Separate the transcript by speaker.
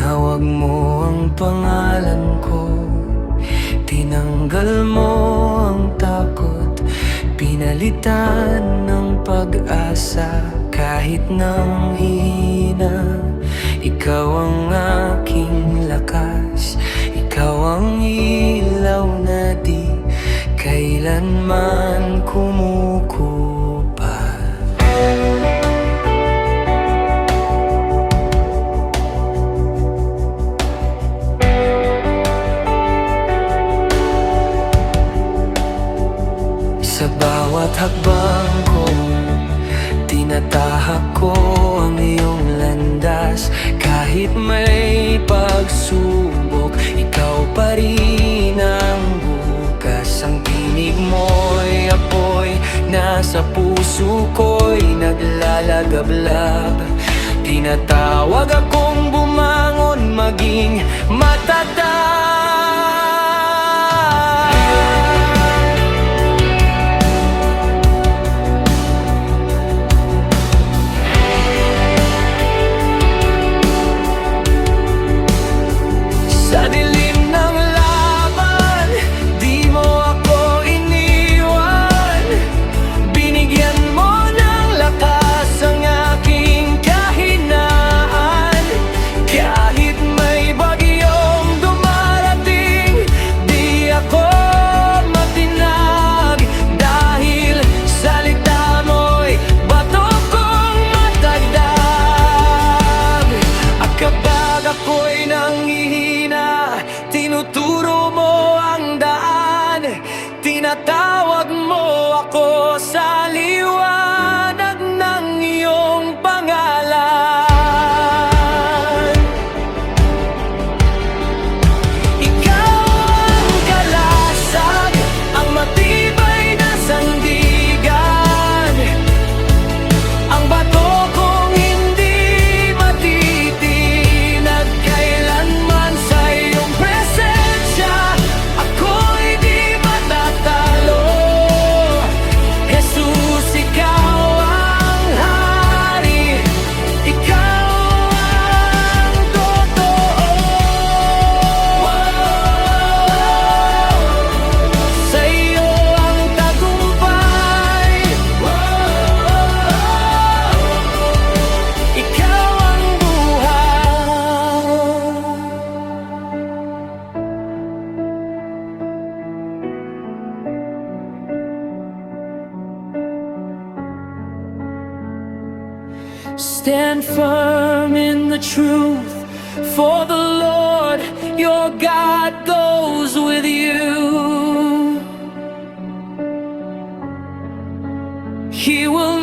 Speaker 1: Tinawag mo ang pangalan ko, tinanggal mo ang takot, pinalitan ng pag-asa. Kahit nang hihina, ikaw ang aking lakas. Ikaw ang ilaw na di kailanman kumukupa. Sa bawat hakbang ko, tinatahak ko ang iyong landas. Kahit may pagsubok, ikaw pa rin ang bukas. Ang tinig mo'y apoy, nasa puso ko'y naglalagablab. Tinatawag akong bumangon, maging matatag. Sa dilim ng laban, di mo ako iniwan. Binigyan mo ng lakas ang aking kahinaan. Kahit may bagyong dumarating, di ako matinag. Dahil salita mo'y bato kong matagdag. At kapag ako'y nanghihina, tinuturo mo ang daan. Tinatawag mo ako sa liwanag ng iyong pangalan. Ikaw ang kalasag, ang matibay na sandigan. Ang bato kong hindi matitinag kailanman sa iyong presensya. Ako'y di matatalo. Jesus, ikaw ang hari. Ikaw ang totoo. Sa iyo ang tagumpay. Ikaw ang buhay. Stand firm in the truth, for the Lord your God goes with you. He will